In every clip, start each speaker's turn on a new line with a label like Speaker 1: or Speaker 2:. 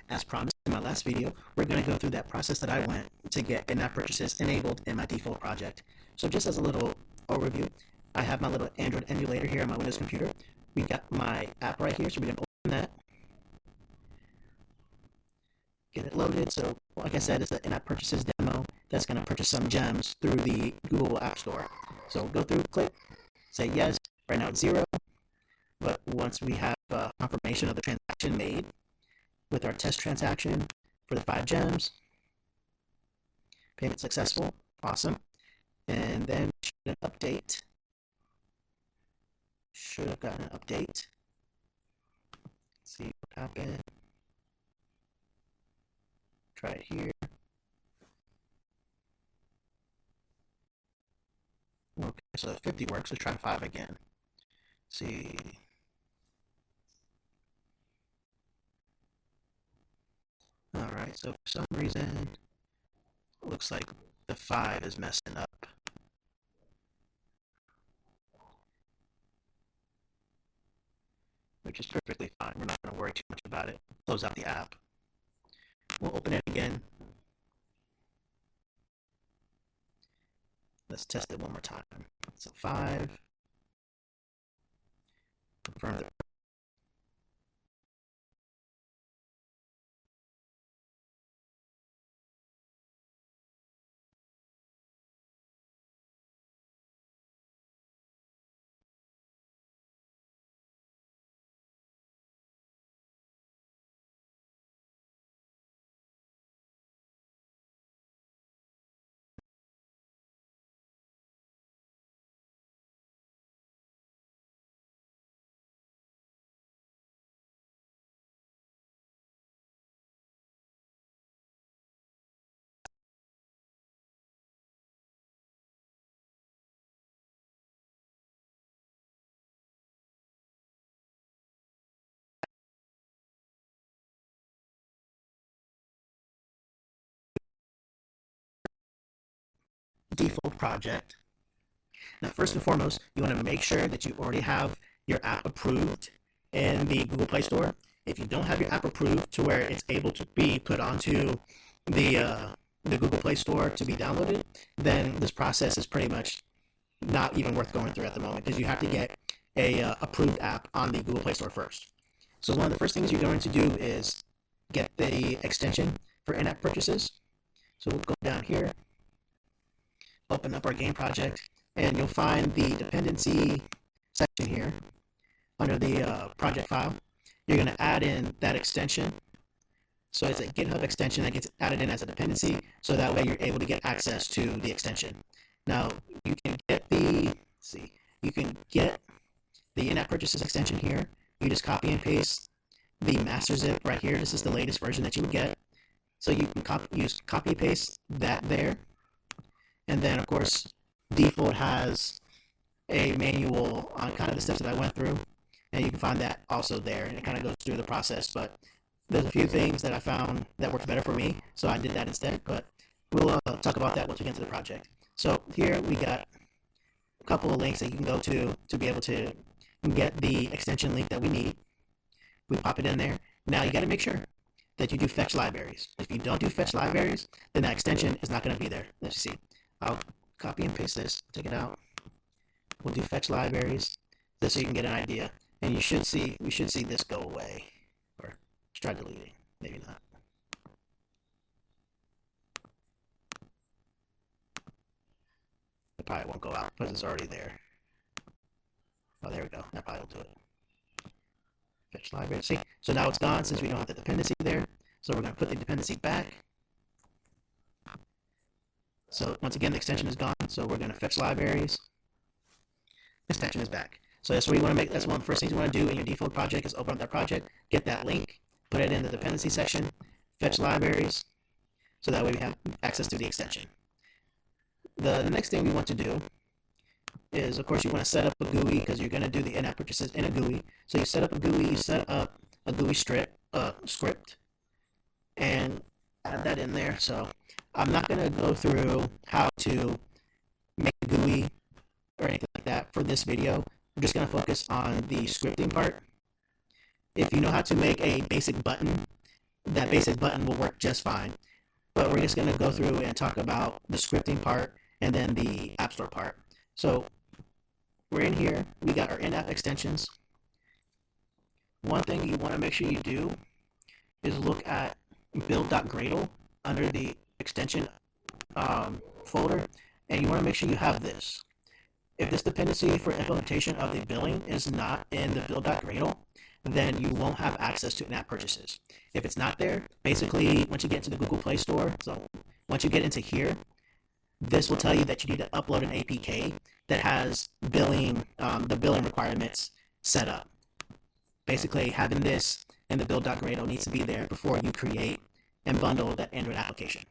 Speaker 1: as promised in my last video, we're going to go through that process that I went to get in-app purchases enabled in my Defold project. So just as a little overview, I have my little Android emulator here on my Windows computer. We got my app right here, so we're going to open that, get it loaded. So like I said, it's the in-app purchases demo that's going to purchase some gems through the Google App Store. So go through, click, say yes. Right now it's 0, but once we have confirmation of the transaction made with our test transaction for the 5 gems, payment successful, awesome. And then should an update, should have gotten an update. Let's see what happened. Try it here. Okay, so 50 works. Let's try 5 again. See. All right, so for some reason, it looks like the 5 is messing up. Which is perfectly fine. We're not going to worry too much about it. Close out the app. We'll open it again. Let's test it one more time. So 5. Confirm the Defold project. Now, first and foremost, you want to make sure that you already have your app approved in the Google Play Store. If you don't have your app approved to where it's able to be put onto the Google Play Store to be downloaded, then this process is pretty much not even worth going through at the moment, because you have to get a approved app on the Google Play Store first. So one of the first things you're going to do is get the extension for in-app purchases. So we'll go down here, open up our game project, and you'll find the dependency section here under the project file. You're going to add in that extension. So it's a GitHub extension that gets added in as a dependency, so that way you're able to get access to the extension. Now you can get the in-app purchases extension here. You just copy and paste the master zip right here. This is the latest version that you would get. So you can copy paste that there. And then, of course, Defold has a manual on kind of the steps that I went through, and you can find that also there, and it kind of goes through the process. But there's a few things that I found that worked better for me, so I did that instead. But we'll talk about that once we get into the project. So here we got a couple of links that you can go to be able to get the extension link that we need. We pop it in there. Now you got to make sure that you do fetch libraries. If you don't do fetch libraries, then that extension is not going to be there. Let's see. I'll copy and paste this, take it out. We'll do fetch libraries, just so you can get an idea. And we should see this go away. Or try deleting, maybe not. It probably won't go out because it's already there. Oh, there we go. That probably will do it. Fetch library. See? So now it's gone since we don't have the dependency there. So we're going to put the dependency back. So once again, the extension is gone. So we're going to fetch libraries. Extension is back. So that's what you want to make. That's one of the first things you want to do in your Defold project is open up that project, get that link, put it in the dependency section, fetch libraries. So that way we have access to the extension. The next thing we want to do is, of course, you want to set up a GUI, because you're going to do the in-app purchases in a GUI. So you set up a GUI, you set up a GUI script, and add that in there. So I'm not going to go through how to make a GUI or anything like that for this video. We're just going to focus on the scripting part. If you know how to make a basic button that basic button will work just fine. But we're just going to go through and talk about the scripting part and then the App Store part. So we're in here. We got our in-app extensions. One thing you want to make sure you do is look at build.gradle under the extension folder, and you want to make sure you have this. If this dependency for implementation of the billing is not in the build.gradle, then you won't have access to in-app purchases. If it's not there, basically once you get into the Google Play Store, so once you get into here, this will tell you that you need to upload an APK that has billing, the billing requirements set up. Basically, having this in the build.gradle needs to be there before you create and bundle that Android application.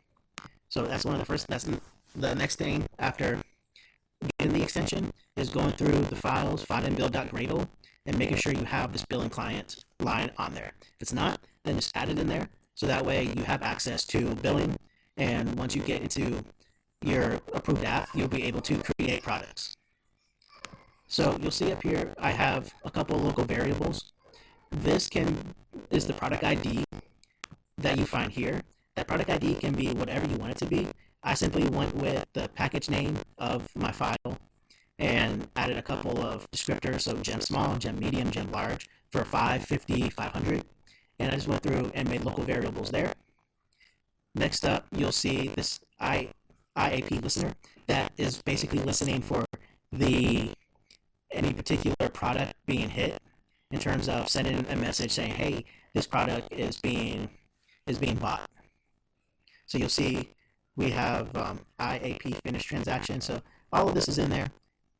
Speaker 1: So that's one of the first. That's the next thing after getting the extension is going through the files, finding build.gradle, and making sure you have this billing client line on there. If it's not, then just add it in there so that way you have access to billing. And once you get into your approved app, you'll be able to create products. So you'll see up here, I have a couple of local variables. This is the product ID that you find here. That product ID can be whatever you want it to be. I simply went with the package name of my file and added a couple of descriptors, so gem.small, gem.medium, gem.large for 5, 50, 500. And I just went through and made local variables there. Next up, you'll see this IAP listener that is basically listening for any particular product being hit, in terms of sending a message saying, hey, this product is being bought. So you'll see we have iap.finish transaction. So all of this is in there.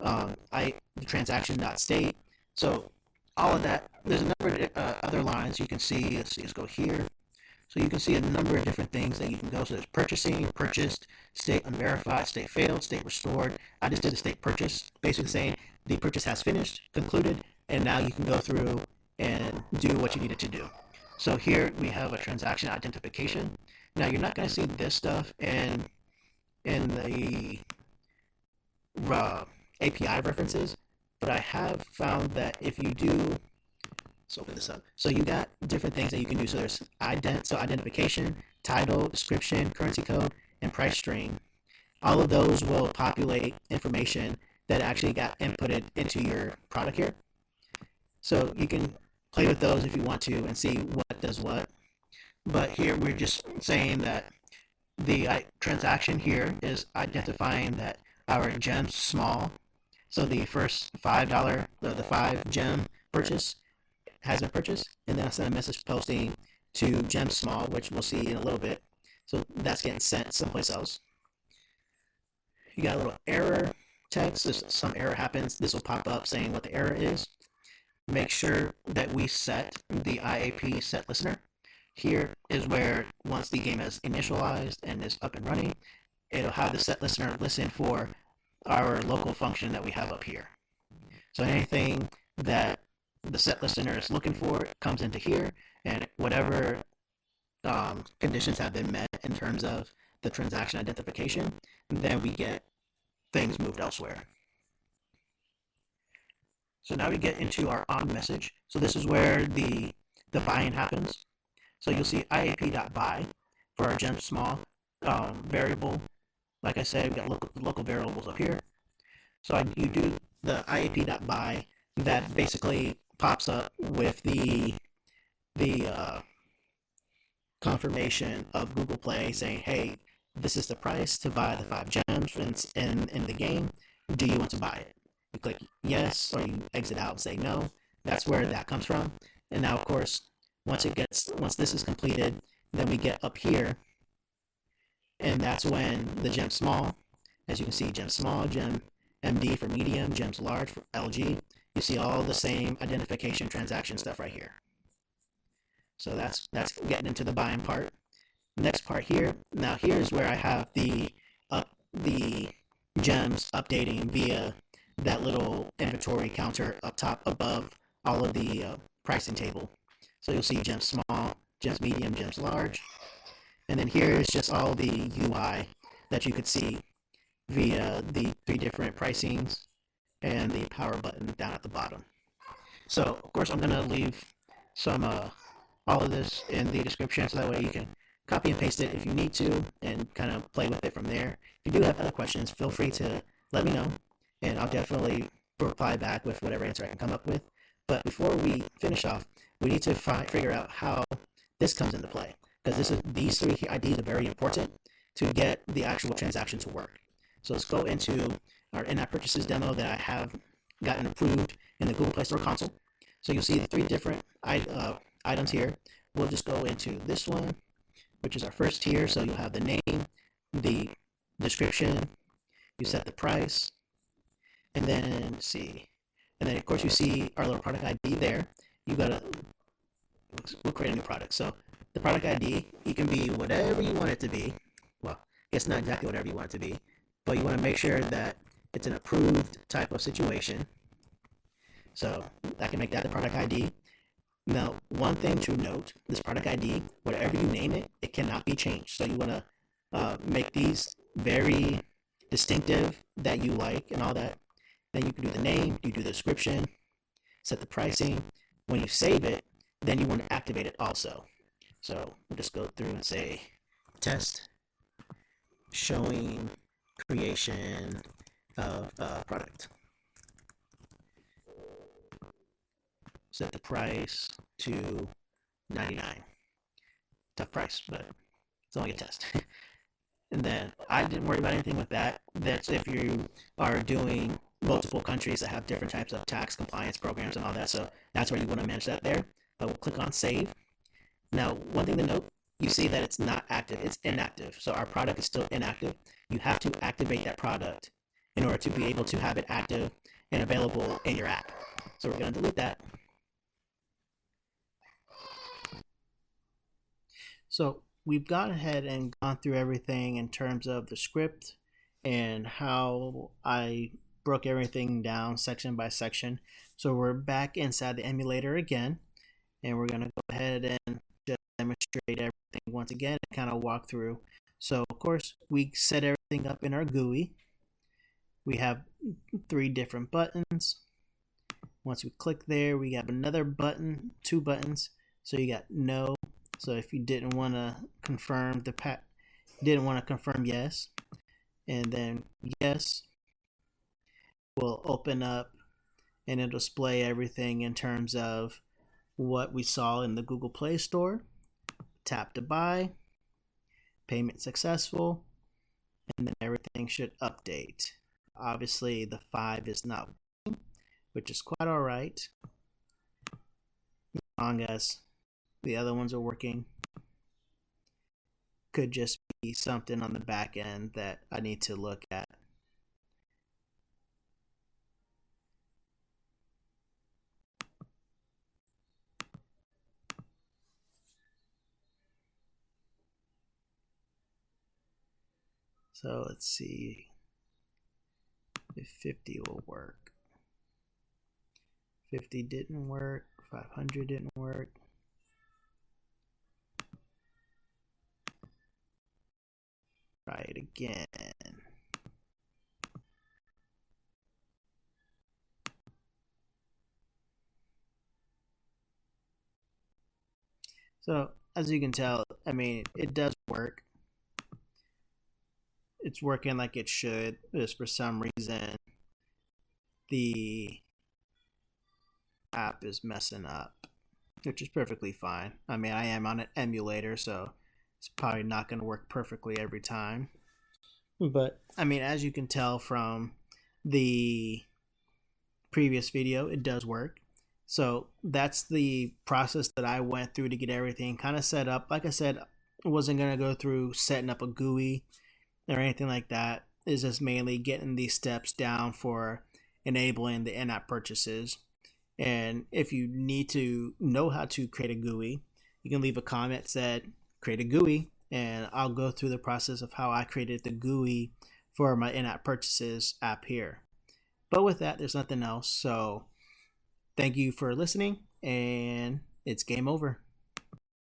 Speaker 1: The transaction.state. So all of that, there's a number of other lines you can see. Let's go here. So you can see a number of different things that you can go. So there's purchasing, purchased, state unverified, state failed, state restored. I just did a state purchase, basically saying the purchase has finished, concluded, and now you can go through and do what you needed to do. So here we have a transaction identification. Now you're not going to see this stuff in the API references, but I have found that if you do, let's open this up. So you got different things that you can do. So there's ident, so identification, title, description, currency code, and price string. All of those will populate information that actually got inputted into your product here. So you can play with those if you want to and see what does what. But here we're just saying that the transaction here is identifying that our gem small, so the first $5, the 5 gem purchase has been purchased, and then I send a message posting to gem small, which we'll see in a little bit. So that's getting sent someplace else. You got a little error text. If some error happens, this will pop up saying what the error is. Make sure that we set the IAP set listener. Here is where once the game is initialized and is up and running, it'll have the set listener listen for our local function that we have up here. So anything that the set listener is looking for comes into here, and whatever conditions have been met in terms of the transaction identification, then we get things moved elsewhere. So now we get into our on message. So this is where the buying happens. So you'll see iap.buy for our gem small variable. Like I said, we've got local variables up here. So you do the iap.buy, that basically pops up with the confirmation of Google Play saying, hey, this is the price to buy the 5 gems in the game. Do you want to buy it? You click yes, or you exit out and say no. That's where that comes from. And now, of course, once this is completed, then we get up here, and that's when the gem small, as you can see, gem small, gem MD for medium, gems large for LG. You see all the same identification transaction stuff right here. So that's getting into the buying part. Next part here. Now here's where I have the gems updating via that little inventory counter up top above all of the pricing table. So you'll see gems small, gems medium, gems large. And then here is just all the UI that you could see via the 3 different pricings and the power button down at the bottom. So of course I'm going to leave some all of this in the description, so that way you can copy and paste it if you need to and kind of play with it from there. If you do have other questions, feel free to let me know, and I'll definitely reply back with whatever answer I can come up with. But before we finish off, we need to figure out how this comes into play, because these three IDs are very important to get the actual transaction to work. So let's go into our in-app purchases demo that I have gotten approved in the Google Play Store console. So you'll see the three different items here. We'll just go into this one, which is our first tier. So you'll have the name, the description, you set the price, and then of course you see our little product ID there. We'll create a new product. So the product ID, it can be whatever you want it to be. Well, it's not exactly whatever you want it to be, but you want to make sure that it's an approved type of situation. So I can make that the product ID. Now, one thing to note, this product ID, whatever you name it, it cannot be changed. So you want to make these very distinctive that you like and all that. Then you can do the name, you do the description, set the pricing. When you save it, then you want to activate it also. So we'll just go through and say test showing creation of product. Set the price to $99. Tough price, but it's only a test. And then I didn't worry about anything with that. That's if you are doing multiple countries that have different types of tax compliance programs and all that. So that's where you want to manage that there. But we'll click on save. Now, one thing to note, you see that it's not active, it's inactive. So our product is still inactive. You have to activate that product in order to be able to have it active and available in your app. So we're going to delete that. So we've gone ahead and gone through everything in terms of the script and how I broke everything down section by section. So we're back inside the emulator again, and we're going to go ahead and just demonstrate everything once again and kind of walk through. So of course we set everything up in our GUI. We have three different buttons. Once we click there, we have another button, two buttons. So you got no. So if you didn't want to confirm yes, and then yes will open up and it'll display everything in terms of what we saw in the Google Play Store. Tap to buy, payment successful, and then everything should update. Obviously the 5 is not working, which is quite all right, as long as the other ones are working. Could just be something on the back end that I need to look at. So let's see if 50 will work. 50 didn't work, 500 didn't work. Try it again. So as you can tell, I mean, it does work. It's working like it should. Just for some reason the app is messing up, which is perfectly fine. I mean, I am on an emulator, so it's probably not going to work perfectly every time. But I mean, as you can tell from the previous video, it does work. So that's the process that I went through to get everything kind of set up. Like I said, I wasn't going to go through setting up a GUI or anything like that. It's just mainly getting these steps down for enabling the in-app purchases. And if you need to know how to create a GUI, you can leave a comment that said create a GUI, and I'll go through the process of how I created the GUI for my in-app purchases app here. But with that, there's nothing else. So thank you for listening, and it's game over.